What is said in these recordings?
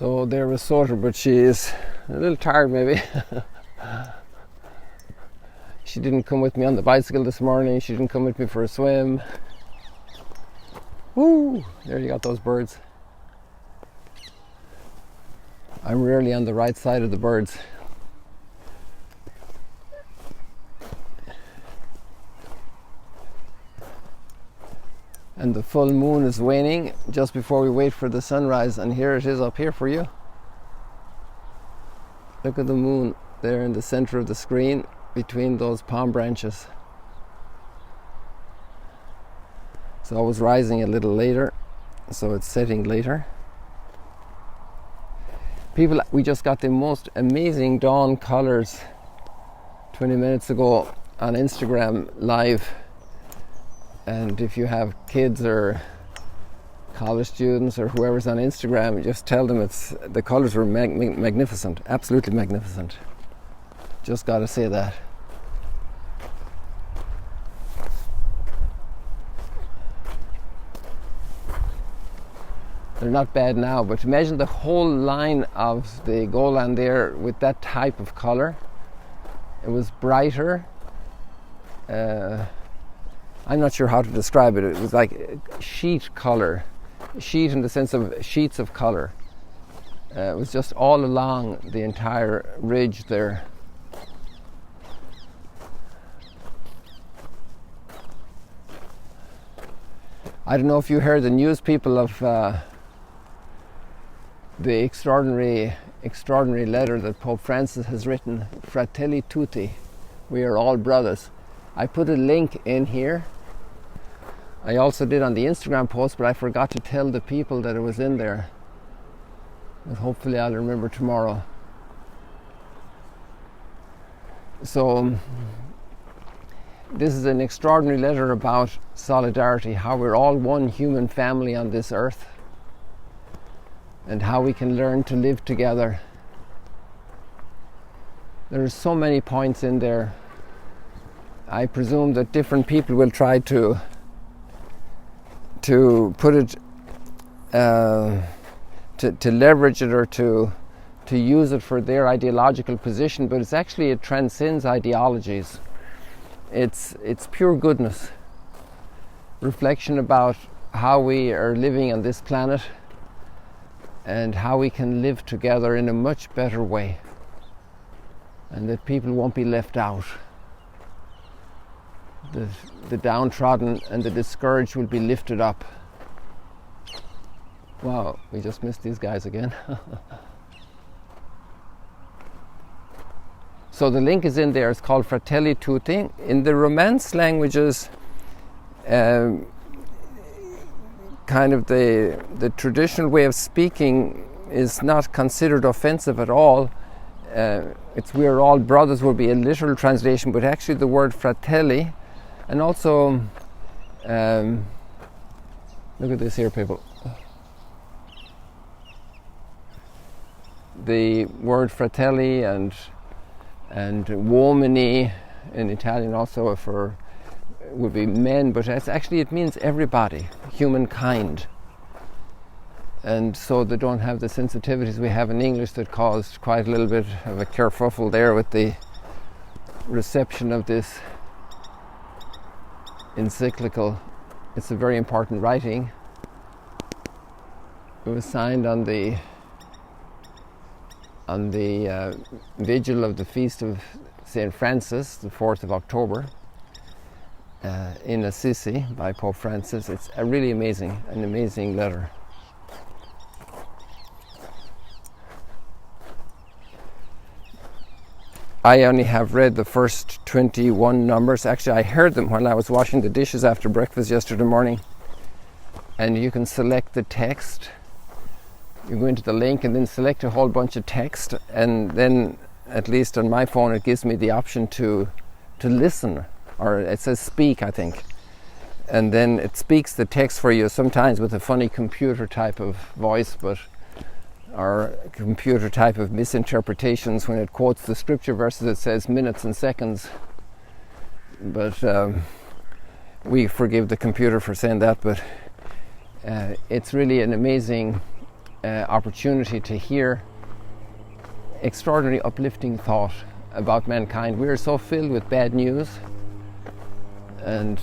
So there was Soter, but she is a little tired maybe. She didn't come with me on the bicycle this morning. She didn't come with me for a swim. Woo! There you got those birds. I'm rarely on the right side of the birds. And the full moon is waning just before we wait for the sunrise, and here it is up here for you. Look at the moon there in the center of the screen between those palm branches. It's always rising a little later, so it's setting later. People, we just got the most amazing dawn colors 20 minutes ago on Instagram live. And if you have kids or college students or whoever's on Instagram, just tell them the colors were magnificent, absolutely magnificent. Just got to say that. They're not bad now, but imagine the whole line of the Golan there with that type of color. It was brighter. I'm not sure how to describe it. It was like sheet color. Sheet in the sense of sheets of color. It was just all along the entire ridge there. I don't know if you heard the news, people, of the extraordinary letter that Pope Francis has written, Fratelli Tutti, we are all brothers. I put a link in here. I also did on the Instagram post, but I forgot to tell the people that it was in there. But hopefully I'll remember tomorrow. So this is an extraordinary letter about solidarity, how we're all one human family on this earth, and how we can learn to live together. There are so many points in there. I presume that different people will try to put it, to leverage it or to use it for their ideological position, but it's actually, it transcends ideologies. It's pure goodness, reflection about how we are living on this planet and how we can live together in a much better way, and that people won't be left out. The downtrodden and the discouraged will be lifted up. Wow, we just missed these guys again. So the link is in there. It's called Fratelli Tutti. In the Romance languages, kind of the traditional way of speaking is not considered offensive at all. It's we are all brothers would be a literal translation, but actually the word fratelli, and also look at this here, people. The word fratelli and uomini in Italian also for would be men, but it means everybody, humankind. And so they don't have the sensitivities we have in English that caused quite a little bit of a kerfuffle there with the reception of this encyclical. It's a very important writing. It was signed on the vigil of the feast of St. Francis, the 4th of October, in Assisi by Pope Francis. It's a really an amazing letter. I only have read the first 21 numbers. Actually, I heard them when I was washing the dishes after breakfast yesterday morning. And you can select the text. You go into the link and then select a whole bunch of text, and then, at least on my phone, it gives me the option to listen, or it says speak, I think. And then it speaks the text for you, sometimes with a funny computer type of voice, or computer type of misinterpretations. When it quotes the scripture verses, it says minutes and seconds. But we forgive the computer for saying that, but it's really an amazing opportunity to hear extraordinary uplifting thought about mankind. We are so filled with bad news and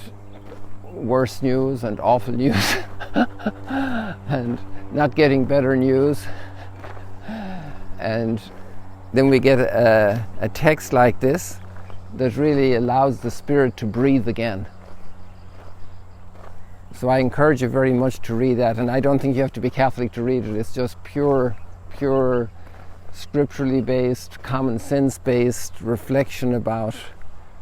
worse news and awful news and not getting better news, and then we get a text like this that really allows the spirit to breathe again. So I encourage you very much to read that, and I don't think you have to be Catholic to read it. It's just pure scripturally based, common sense based reflection about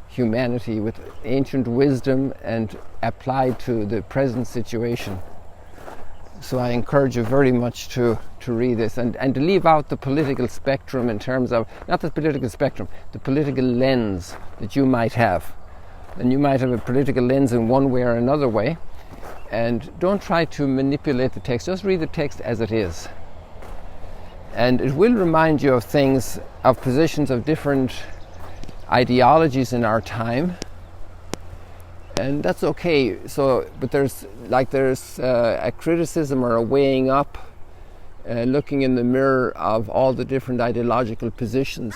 humanity with ancient wisdom and applied to the present situation. So I encourage you very much to read this and to leave out the political spectrum in terms of, not the political spectrum, the political lens that you might have. And you might have a political lens in one way or another way, and don't try to manipulate the text, just read the text as it is. And it will remind you of things, of positions of different ideologies in our time, and that's okay. So, but there's a criticism or a weighing up, looking in the mirror of all the different ideological positions.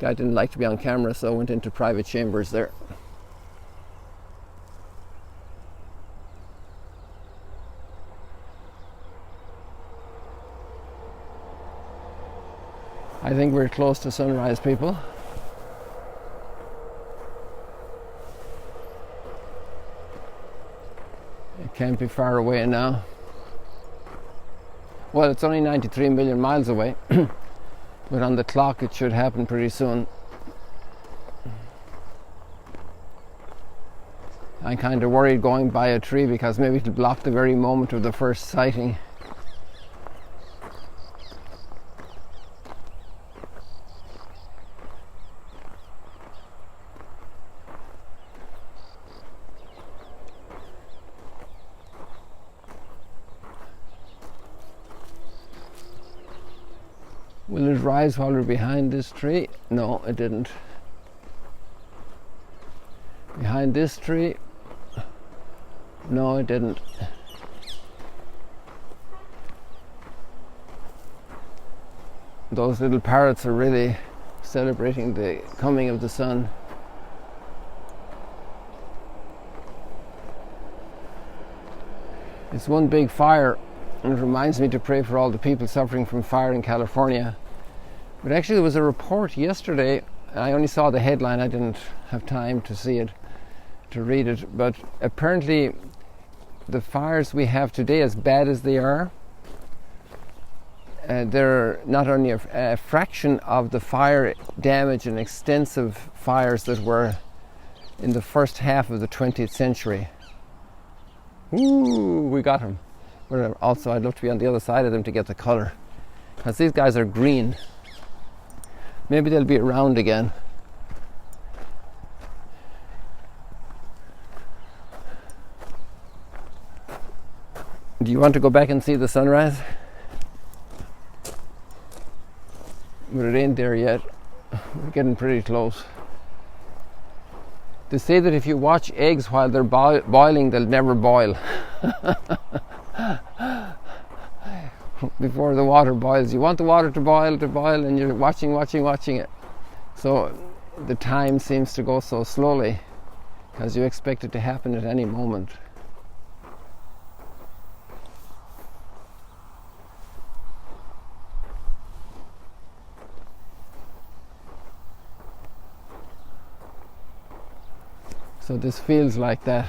Guy didn't like to be on camera, so I went into private chambers there. I think we're close to sunrise, people. It can't be far away now. Well, it's only 93 million miles away, but on the clock it should happen pretty soon. I'm kind of worried going by a tree because maybe it'll block the very moment of the first sighting. Will it rise while we're behind this tree? No, it didn't. Behind this tree? No, it didn't. Those little parrots are really celebrating the coming of the sun. It's one big fire, and it reminds me to pray for all the people suffering from fire in California. But actually there was a report yesterday, I only saw the headline, I didn't have time to see it, to read it, but apparently the fires we have today, as bad as they are, they're not only a fraction of the fire damage and extensive fires that were in the first half of the 20th century. Ooh, we got him. But also I'd love to be on the other side of them to get the colour, because these guys are green. Maybe they'll be around again. Do you want to go back and see the sunrise? But it ain't there yet. We're getting pretty close. They say that if you watch eggs while they're boiling, they'll never boil. Before the water boils, you want the water to boil, and you're watching it. So the time seems to go so slowly because you expect it to happen at any moment. So this feels like that.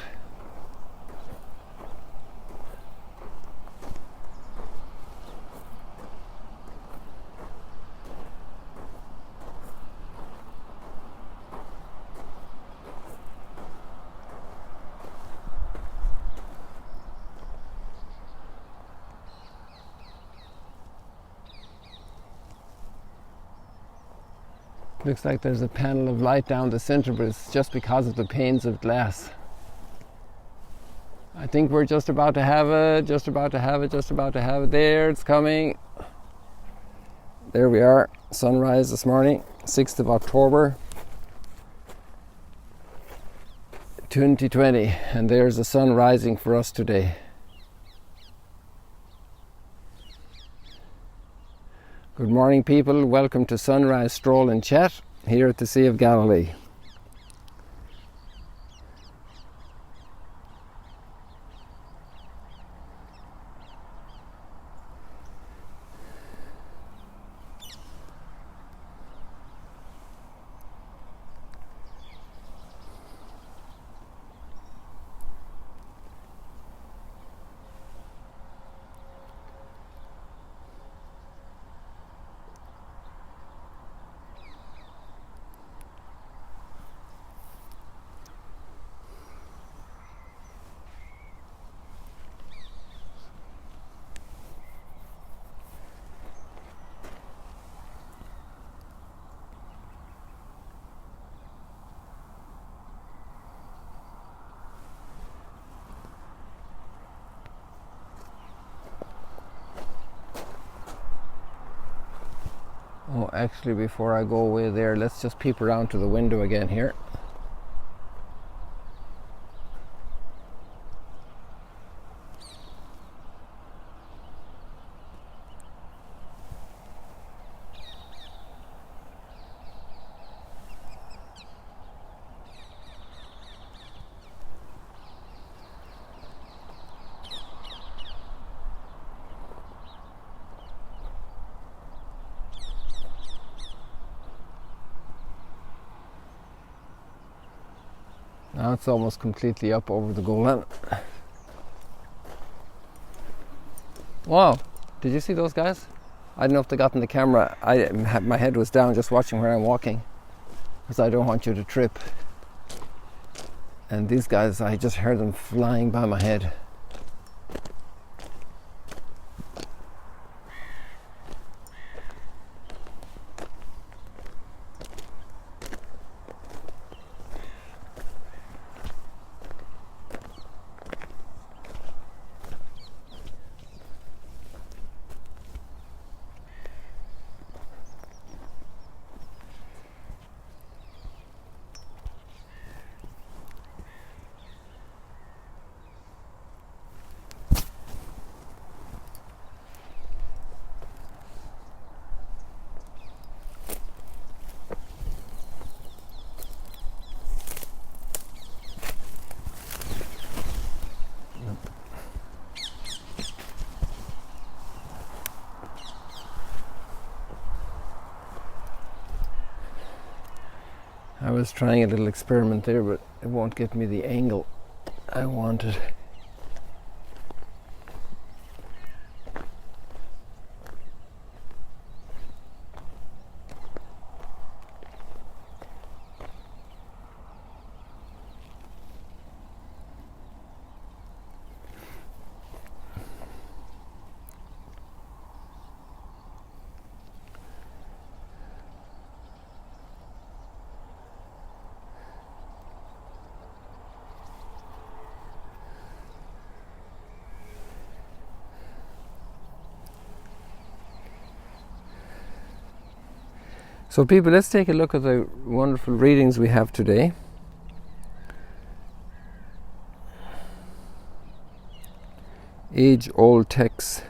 Looks like there's a panel of light down the center, but it's just because of the panes of glass. I think we're just about to have it. There, it's coming. There we are, sunrise this morning, 6th of October, 2020, and there's the sun rising for us today. Good morning, people. Welcome to Sunrise Stroll and Chat here at the Sea of Galilee. Oh, actually, before I go away there, let's just peep around to the window again here. Now it's almost completely up over the Golan. Wow, did you see those guys? I don't know if they got in the camera. My head was down just watching where I'm walking because I don't want you to trip. And these guys, I just heard them flying by my head. I was trying a little experiment there, but it won't give me the angle I wanted. So people, let's take a look at the wonderful readings we have today. Age-old texts.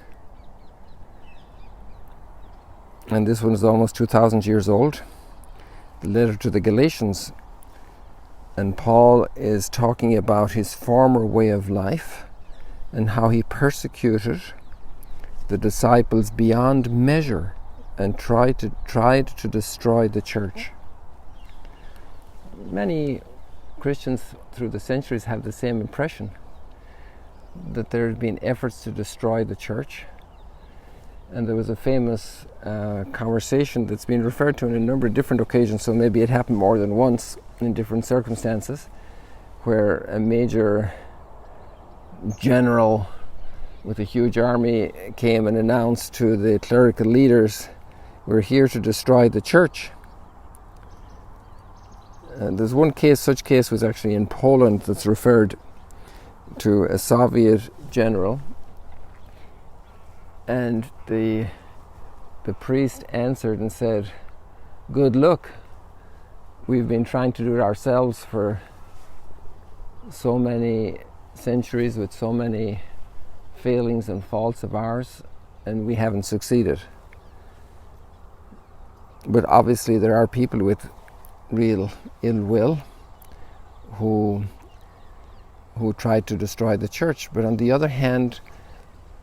And this one is almost 2,000 years old. The letter to the Galatians. And Paul is talking about his former way of life and how he persecuted the disciples beyond measure and tried to destroy the church. Many Christians through the centuries have the same impression, that there have been efforts to destroy the church. And there was a famous conversation that's been referred to on a number of different occasions, so maybe it happened more than once in different circumstances, where a major general with a huge army came and announced to the clerical leaders, "We're here to destroy the church." And there's one case, such case was actually in Poland, that's referred to a Soviet general, and the priest answered and said, "Good luck. We've been trying to do it ourselves for so many centuries with so many failings and faults of ours, and we haven't succeeded. But obviously there are people with real ill will who try to destroy the church. But on the other hand,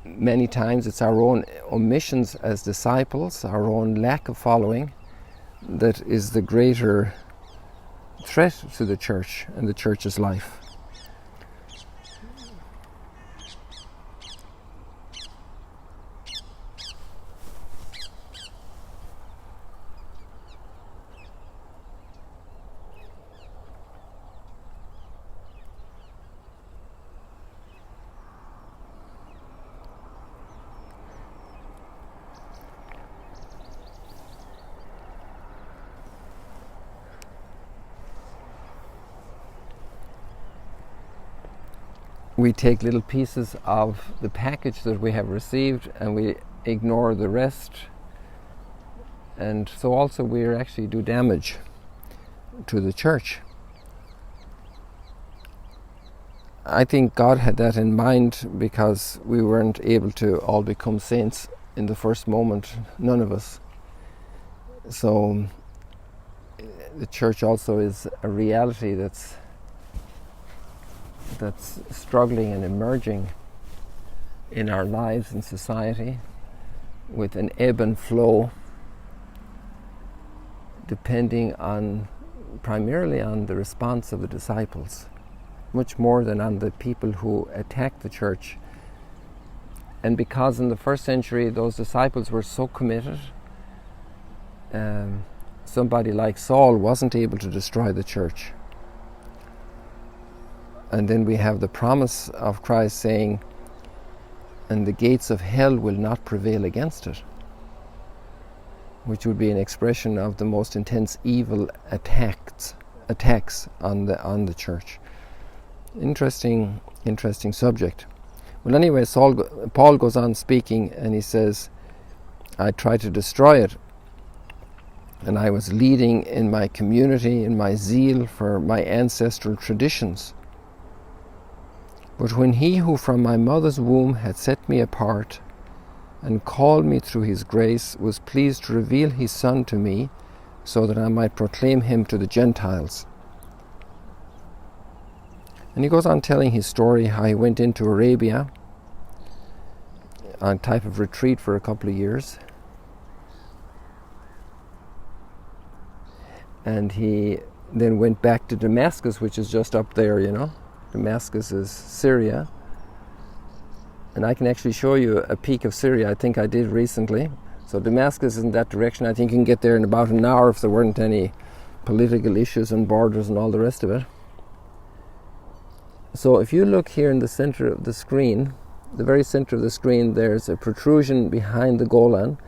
many times it's our own omissions as disciples, our own lack of following, that is the greater threat to the church and the church's life. We take little pieces of the package that we have received and we ignore the rest, and so also we actually do damage to the church. I think God had that in mind because we weren't able to all become saints in the first moment, none of us. So the church also is a reality that's struggling and emerging in our lives and society, with an ebb and flow depending on primarily on the response of the disciples, much more than on the people who attacked the church. And because in the first century those disciples were so committed, somebody like Saul wasn't able to destroy the church. And then we have the promise of Christ saying, and the gates of hell will not prevail against it, which would be an expression of the most intense evil attacks on the church. Interesting subject. Well, anyway, Paul goes on speaking, and he says, I tried to destroy it, and I was leading in my community, in my zeal for my ancestral traditions. But when he who from my mother's womb had set me apart and called me through his grace was pleased to reveal his Son to me so that I might proclaim him to the Gentiles. And he goes on telling his story, how he went into Arabia on a type of retreat for a couple of years. And he then went back to Damascus, which is just up there, you know. Damascus is Syria. And I can actually show you a peek of Syria. I think I did recently. So Damascus is in that direction. I think you can get there in about an hour if there weren't any political issues and borders and all the rest of it. So if you look here in the center of the screen, the very center of the screen, there's a protrusion behind the Golan.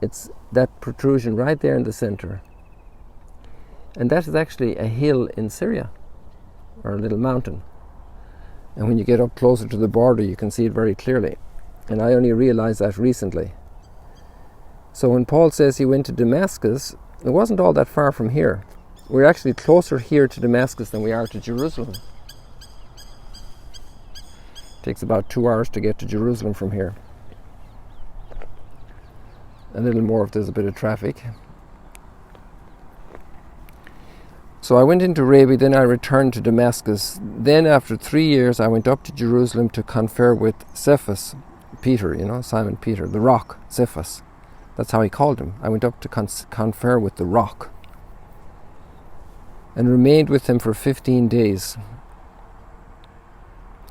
It's that protrusion right there in the center. And that is actually a hill in Syria, or a little mountain. And when you get up closer to the border, you can see it very clearly. And I only realized that recently. So when Paul says he went to Damascus, it wasn't all that far from here. We're actually closer here to Damascus than we are to Jerusalem. It takes about 2 hours to get to Jerusalem from here. A little more if there's a bit of traffic. So I went into Arabia, then I returned to Damascus. Then after 3 years I went up to Jerusalem to confer with Cephas, Peter, you know, Simon Peter, the rock, Cephas. That's how he called him. I went up to confer with the rock and remained with him for 15 days.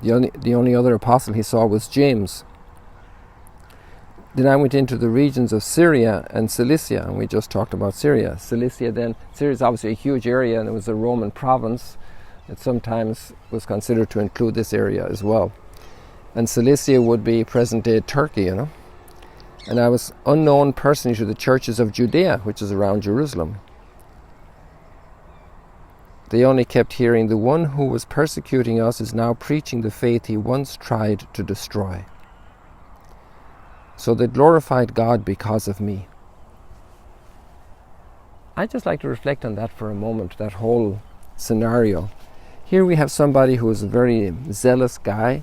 The only other apostle he saw was James. Then I went into the regions of Syria and Cilicia, and we just talked about Syria. Syria is obviously a huge area, and it was a Roman province. It sometimes was considered to include this area as well. And Cilicia would be present-day Turkey, you know. And I was unknown personally to the churches of Judea, which is around Jerusalem. They only kept hearing, the one who was persecuting us is now preaching the faith he once tried to destroy. So they glorified God because of me. I'd just like to reflect on that for a moment, that whole scenario. Here we have somebody who is a very zealous guy,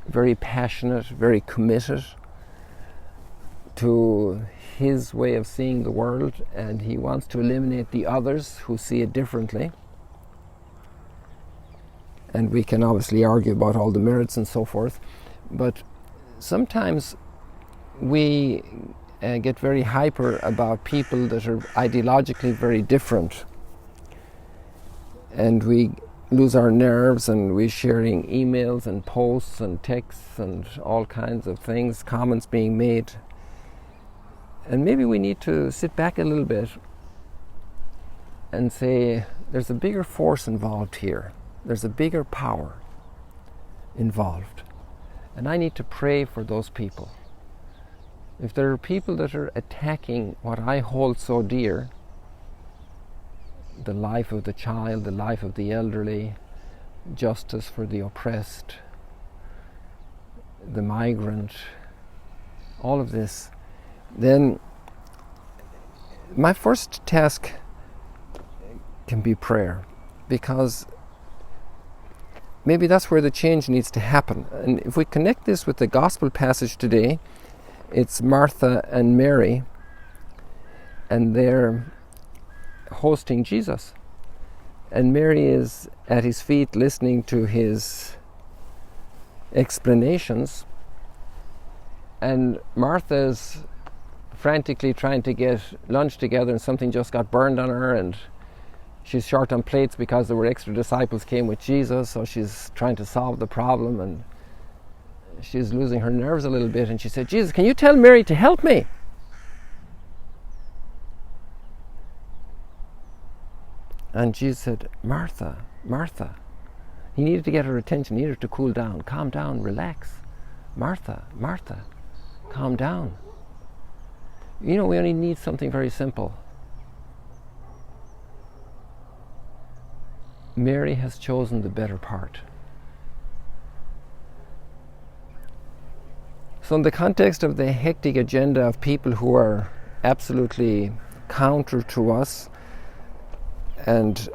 very passionate, very committed to his way of seeing the world, and he wants to eliminate the others who see it differently. And we can obviously argue about all the merits and so forth, but sometimes we get very hyper about people that are ideologically very different, and we lose our nerves, and we're sharing emails and posts and texts and all kinds of things, comments being made. And maybe we need to sit back a little bit and say, there's a bigger force involved here. There's a bigger power involved. And I need to pray for those people. If there are people that are attacking what I hold so dear, the life of the child, the life of the elderly, justice for the oppressed, the migrant, all of this, then my first task can be prayer, because maybe that's where the change needs to happen. And if we connect this with the gospel passage today, it's Martha and Mary, and they're hosting Jesus. And Mary is at his feet listening to his explanations, and Martha's frantically trying to get lunch together, and something just got burned on her, and she's short on plates because there were extra disciples came with Jesus, so she's trying to solve the problem, and she's losing her nerves a little bit, and she said, Jesus, can you tell Mary to help me? And Jesus said, Martha, Martha. He needed to get her attention, needed her to cool down, calm down, relax. Martha, Martha, calm down. You know, we only need something very simple. Mary has chosen the better part. So in the context of the hectic agenda of people who are absolutely counter to us and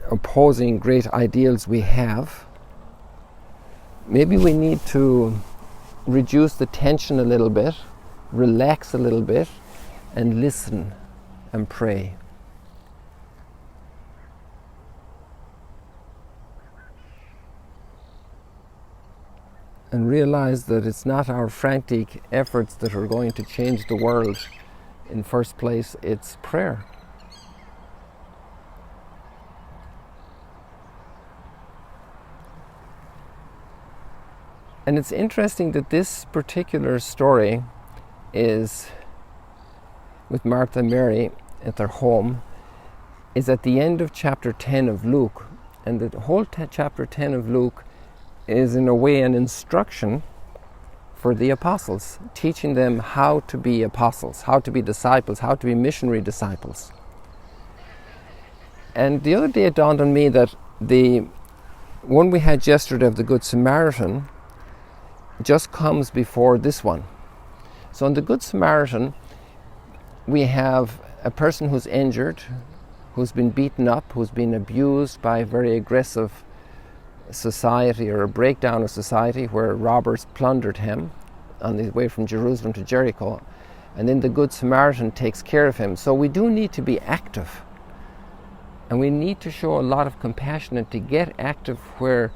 opposing great ideals we have, maybe we need to reduce the tension a little bit, relax a little bit, and listen and pray. And realize that it's not our frantic efforts that are going to change the world in first place, it's prayer. And it's interesting that this particular story is with Martha and Mary at their home, is at the end of chapter 10 of Luke. And the whole chapter 10 of Luke is in a way an instruction for the apostles, teaching them how to be apostles, how to be disciples, how to be missionary disciples. And the other day it dawned on me that the one we had yesterday of the Good Samaritan just comes before this one. So in the Good Samaritan, we have a person who's injured, who's been beaten up, who's been abused by a very aggressive society, or a breakdown of society where robbers plundered him on the way from Jerusalem to Jericho, and then the Good Samaritan takes care of him. So we do need to be active, and we need to show a lot of compassion, and to get active where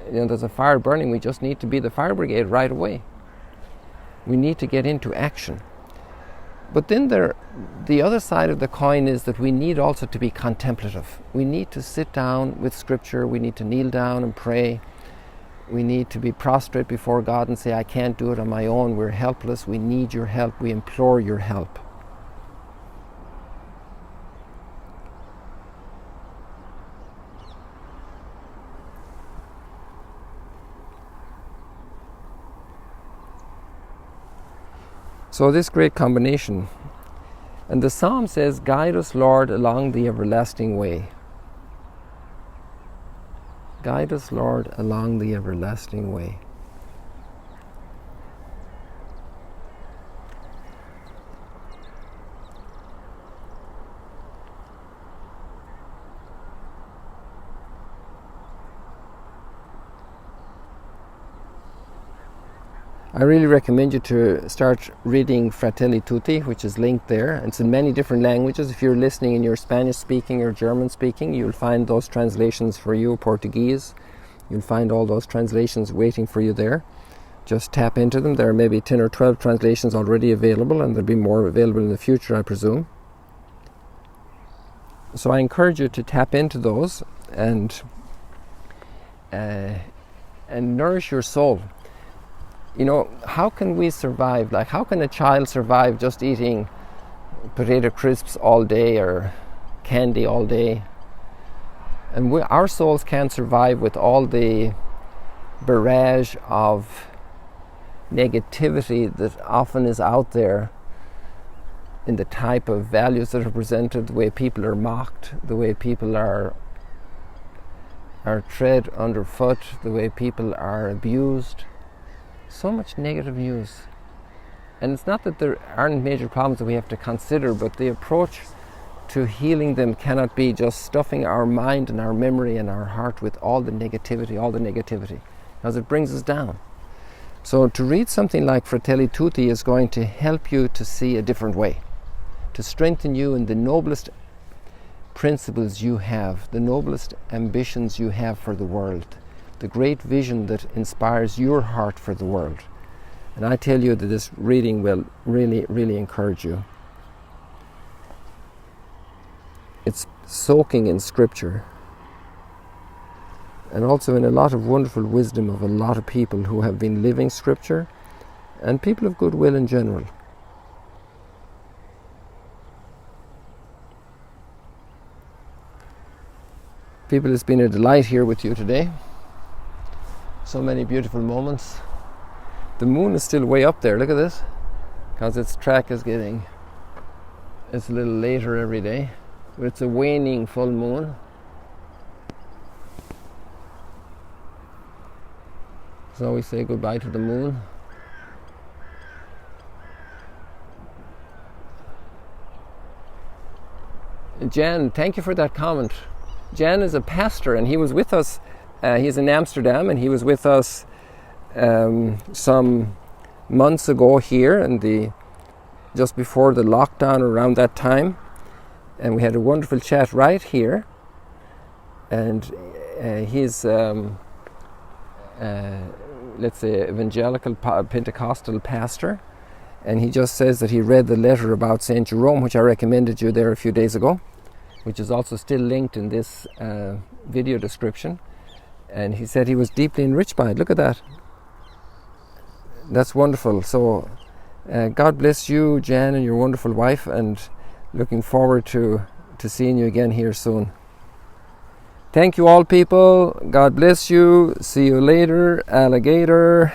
there's a fire burning, we just need to be the fire brigade right away. We need to get into action. But then the other side of the coin is that we need also to be contemplative. We need to sit down with Scripture. We need to kneel down and pray. We need to be prostrate before God and say, I can't do it on my own. We're helpless. We need your help. We implore your help. So this great combination. And the psalm says, guide us, Lord, along the everlasting way. Guide us, Lord, along the everlasting way. I really recommend you to start reading Fratelli Tutti, which is linked there. It's in many different languages. If you're listening and you're Spanish speaking or German speaking, you'll find those translations for you, Portuguese. You'll find all those translations waiting for you there. Just tap into them. There are maybe 10 or 12 translations already available, and there'll be more available in the future, I presume. So I encourage you to tap into those and nourish your soul. You know, how can we survive? Like, how can a child survive just eating potato crisps all day or candy all day? And our souls can't survive with all the barrage of negativity that often is out there in the type of values that are presented, the way people are mocked, the way people are tread underfoot, the way people are abused. So much negative news. And it's not that there aren't major problems that we have to consider, but the approach to healing them cannot be just stuffing our mind and our memory and our heart with all the negativity, because it brings us down. So to read something like Fratelli Tutti is going to help you to see a different way, to strengthen you in the noblest principles you have, the noblest ambitions you have for the world, the great vision that inspires your heart for the world. And I tell you that this reading will really, really encourage you. It's soaking in scripture and also in a lot of wonderful wisdom of a lot of people who have been living scripture and people of goodwill in general. People, it's been a delight here with you today. So many beautiful moments. The moon is still way up there, look at this, because its track is it's a little later every day, but it's a waning full moon. So we say goodbye to the moon. Jan, thank you for that comment. Jan is a pastor and he was with us. He's in Amsterdam and he was with us some months ago here, and just before the lockdown, around that time, and we had a wonderful chat right here. And he's let's say evangelical Pentecostal pastor, and he just says that he read the letter about St. Jerome, which I recommended you there a few days ago, which is also still linked in this video description. And he said he was deeply enriched by it. Look at that. That's wonderful. So God bless you, Jan, and your wonderful wife, and looking forward to seeing you again here soon. Thank you all, people. God bless you. See you later, alligator.